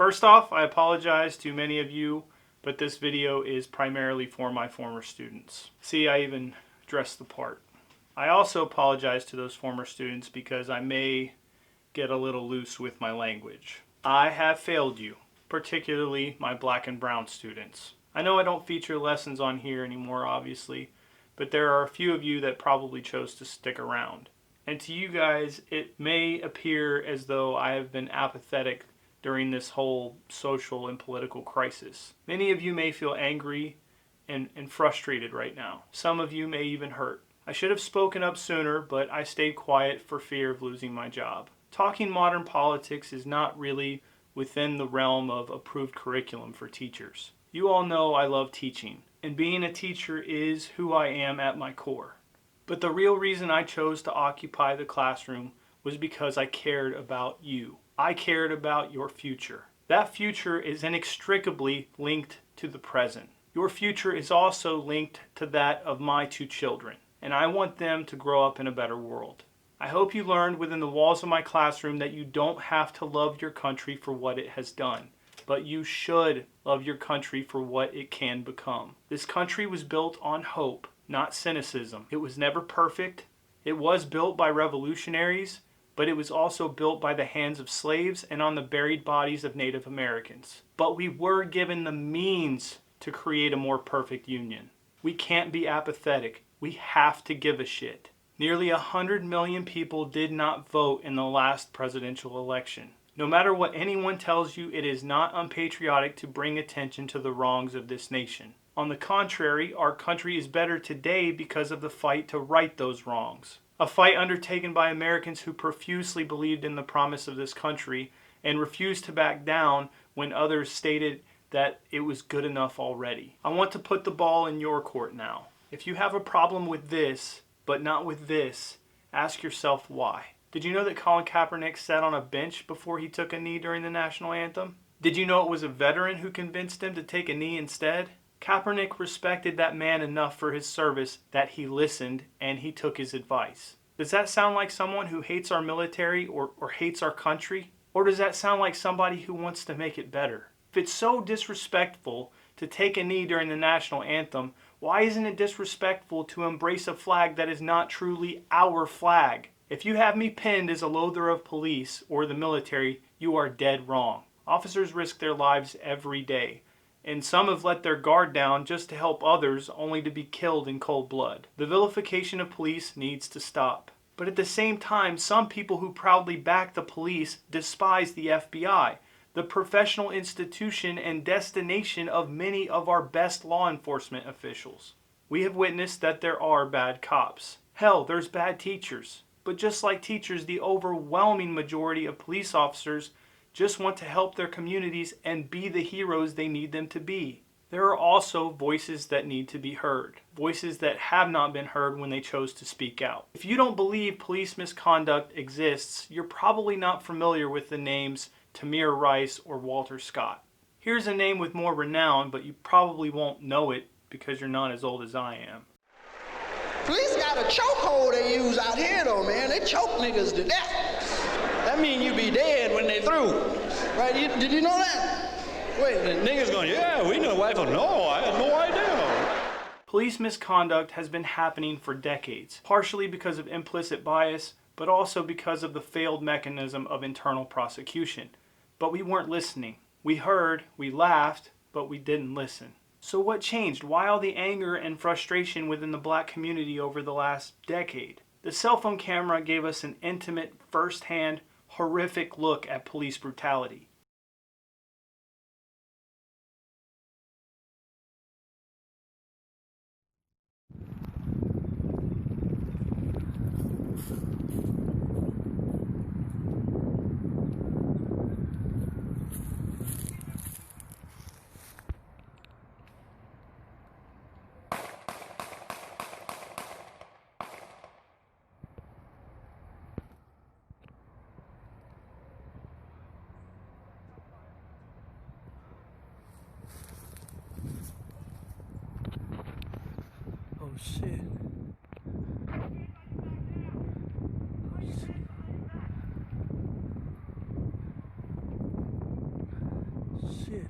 First off, I apologize to many of you, but this video is primarily for my former students. See, I even dressed the part. I also apologize to those former students because I may get a little loose with my language. I have failed you, particularly my black and brown students. I know I don't feature lessons on here anymore, obviously, but there are a few of you that probably chose to stick around. And to you guys, it may appear as though I have been apathetic during this whole social and political crisis. Many of you may feel angry and frustrated right now. Some of you may even hurt. I should have spoken up sooner, but I stayed quiet for fear of losing my job. Talking modern politics is not really within the realm of approved curriculum for teachers. You all know I love teaching, and being a teacher is who I am at my core. But the real reason I chose to occupy the classroom was because I cared about you. I cared about your future. That future is inextricably linked to the present. Your future is also linked to that of my two children, and I want them to grow up in a better world. I hope you learned within the walls of my classroom that you don't have to love your country for what it has done, but you should love your country for what it can become. This country was built on hope, not cynicism. It was never perfect. It was built by revolutionaries, but it was also built by the hands of slaves and on the buried bodies of Native Americans. But we were given the means to create a more perfect union. We can't be apathetic. We have to give a shit. Nearly 100 million people did not vote in the last presidential election. No matter what anyone tells you, it is not unpatriotic to bring attention to the wrongs of this nation. On the contrary, our country is better today because of the fight to right those wrongs. A fight undertaken by Americans who profusely believed in the promise of this country and refused to back down when others stated that it was good enough already. I want to put the ball in your court now. If you have a problem with this, but not with this, ask yourself why. Did you know that Colin Kaepernick sat on a bench before he took a knee during the national anthem? Did you know it was a veteran who convinced him to take a knee instead? Kaepernick respected that man enough for his service that he listened and he took his advice. Does that sound like someone who hates our military or hates our country? Or does that sound like somebody who wants to make it better? If it's so disrespectful to take a knee during the national anthem, why isn't it disrespectful to embrace a flag that is not truly our flag? If you have me pinned as a loather of police or the military, you are dead wrong. Officers risk their lives every day, and some have let their guard down just to help others only to be killed in cold blood. The vilification of police needs to stop. But at the same time, some people who proudly back the police despise the FBI, the professional institution and destination of many of our best law enforcement officials. We have witnessed that there are bad cops. Hell, there's bad teachers. But just like teachers, the overwhelming majority of police officers just want to help their communities and be the heroes they need them to be. There are also voices that need to be heard. Voices that have not been heard when they chose to speak out. If you don't believe police misconduct exists, you're probably not familiar with the names Tamir Rice or Walter Scott. Here's a name with more renown, but you probably won't know it because you're not as old as I am. Police got a chokehold they use out here though, man. They choke niggas to death. That mean you be dead when they through. Right? Did you know that? Wait, the niggas going, yeah, we know wife. No, I had no idea. Police misconduct has been happening for decades, partially because of implicit bias, but also because of the failed mechanism of internal prosecution. But we weren't listening. We heard, we laughed, but we didn't listen. So what changed? Why all the anger and frustration within the black community over the last decade? The cell phone camera gave us an intimate, first-hand, horrific look at police brutality. Oh shit. shit.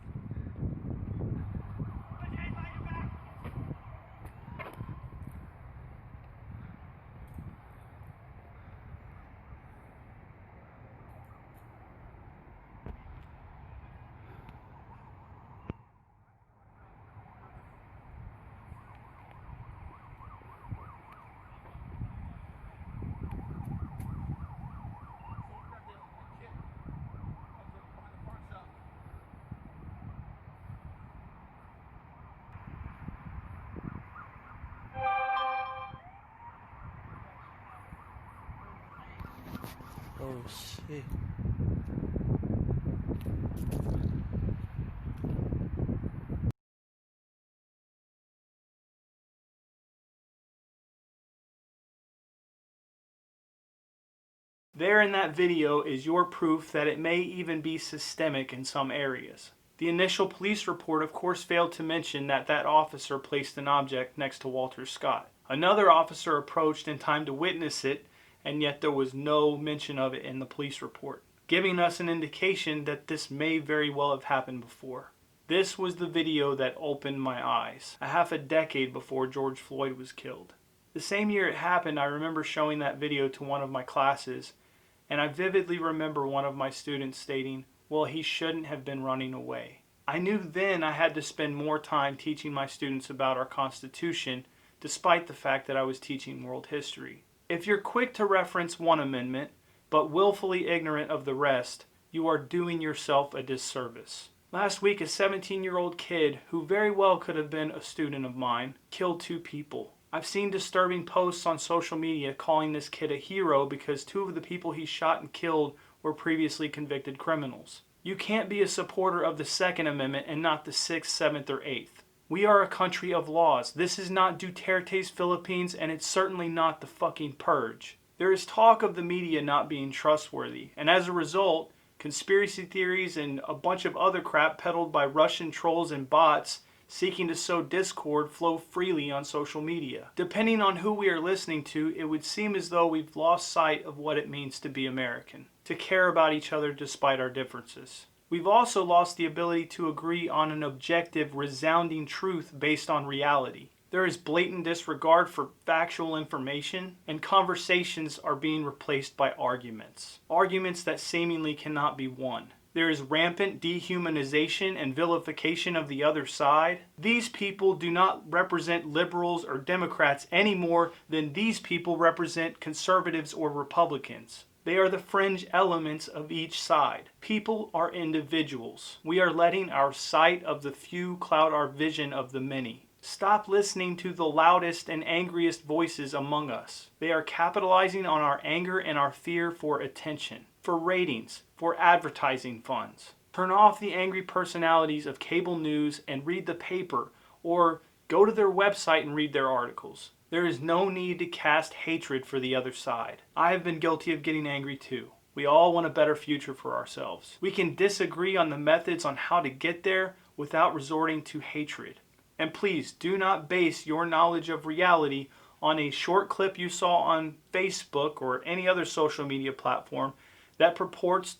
Oh shit. There in that video is your proof that it may even be systemic in some areas. The initial police report of course failed to mention that that officer placed an object next to Walter Scott. Another officer approached in time to witness it, and yet there was no mention of it in the police report, giving us an indication that this may very well have happened before. This was the video that opened my eyes, a half a decade before George Floyd was killed. The same year it happened, I remember showing that video to one of my classes, and I vividly remember one of my students stating, well, he shouldn't have been running away. I knew then I had to spend more time teaching my students about our Constitution, despite the fact that I was teaching world history. If you're quick to reference one amendment, but willfully ignorant of the rest, you are doing yourself a disservice. Last week, a 17-year-old kid, who very well could have been a student of mine, killed 2 people. I've seen disturbing posts on social media calling this kid a hero because 2 of the people he shot and killed were previously convicted criminals. You can't be a supporter of the Second Amendment and not the 6th, 7th, or 8th. We are a country of laws. This is not Duterte's Philippines, and it's certainly not the fucking purge. There is talk of the media not being trustworthy, and as a result, conspiracy theories and a bunch of other crap peddled by Russian trolls and bots seeking to sow discord flow freely on social media. Depending on who we are listening to, it would seem as though we've lost sight of what it means to be American, to care about each other despite our differences. We've also lost the ability to agree on an objective, resounding truth based on reality. There is blatant disregard for factual information, and conversations are being replaced by arguments. Arguments that seemingly cannot be won. There is rampant dehumanization and vilification of the other side. These people do not represent liberals or Democrats any more than these people represent conservatives or Republicans. They are the fringe elements of each side. People are individuals. We are letting our sight of the few cloud our vision of the many. Stop listening to the loudest and angriest voices among us. They are capitalizing on our anger and our fear for attention, for ratings, for advertising funds. Turn off the angry personalities of cable news and read the paper, or go to their website and read their articles. There is no need to cast hatred for the other side. I have been guilty of getting angry too. We all want a better future for ourselves. We can disagree on the methods on how to get there without resorting to hatred. And please do not base your knowledge of reality on a short clip you saw on Facebook or any other social media platform that purports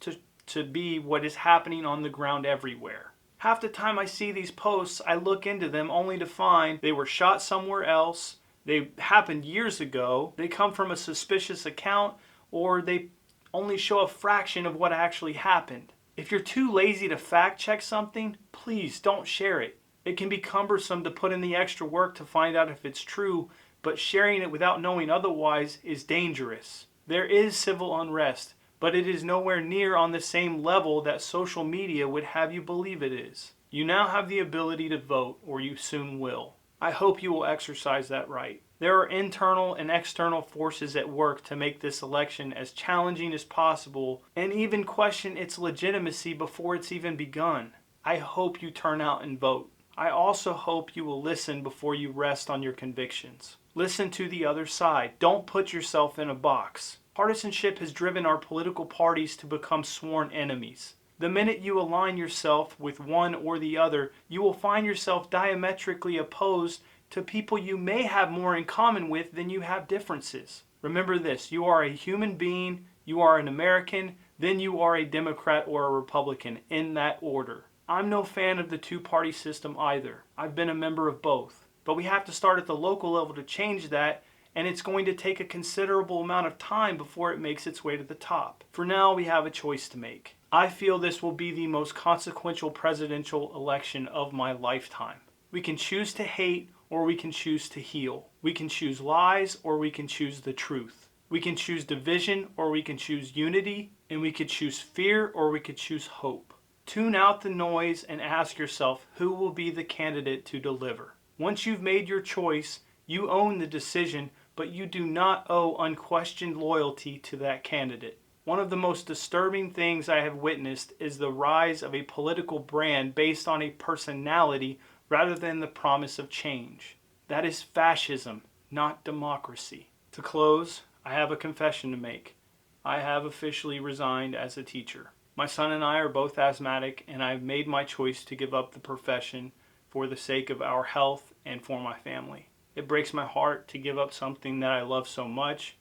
to be what is happening on the ground everywhere. Half the time I see these posts, I look into them only to find they were shot somewhere else, they happened years ago, they come from a suspicious account, or they only show a fraction of what actually happened. If you're too lazy to fact check something, please don't share it. It can be cumbersome to put in the extra work to find out if it's true, but sharing it without knowing otherwise is dangerous. There is civil unrest, but it is nowhere near on the same level that social media would have you believe it is. You now have the ability to vote, or you soon will. I hope you will exercise that right. There are internal and external forces at work to make this election as challenging as possible and even question its legitimacy before it's even begun. I hope you turn out and vote. I also hope you will listen before you rest on your convictions. Listen to the other side. Don't put yourself in a box. Partisanship has driven our political parties to become sworn enemies. The minute you align yourself with one or the other, you will find yourself diametrically opposed to people you may have more in common with than you have differences. Remember this, you are a human being, you are an American, then you are a Democrat or a Republican, in that order. I'm no fan of the two-party system either. I've been a member of both. But we have to start at the local level to change that, and it's going to take a considerable amount of time before it makes its way to the top. For now, we have a choice to make. I feel this will be the most consequential presidential election of my lifetime. We can choose to hate or we can choose to heal. We can choose lies or we can choose the truth. We can choose division or we can choose unity, and we could choose fear or we could choose hope. Tune out the noise and ask yourself who will be the candidate to deliver. Once you've made your choice, you own the decision, but you do not owe unquestioned loyalty to that candidate. One of the most disturbing things I have witnessed is the rise of a political brand based on a personality rather than the promise of change. That is fascism, not democracy. To close, I have a confession to make. I have officially resigned as a teacher. My son and I are both asthmatic, and I have made my choice to give up the profession for the sake of our health and for my family. It breaks my heart to give up something that I love so much,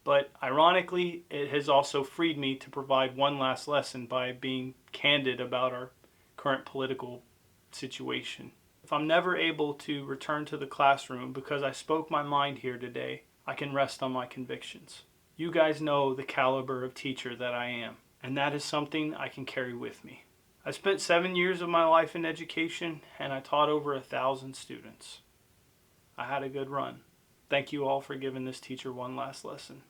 but ironically, it has also freed me to provide one last lesson by being candid about our current political situation. If I'm never able to return to the classroom because I spoke my mind here today, I can rest on my convictions. You guys know the caliber of teacher that I am, and that is something I can carry with me. I spent 7 years of my life in education, and I taught over 1,000 students. I had a good run. Thank you all for giving this teacher one last lesson.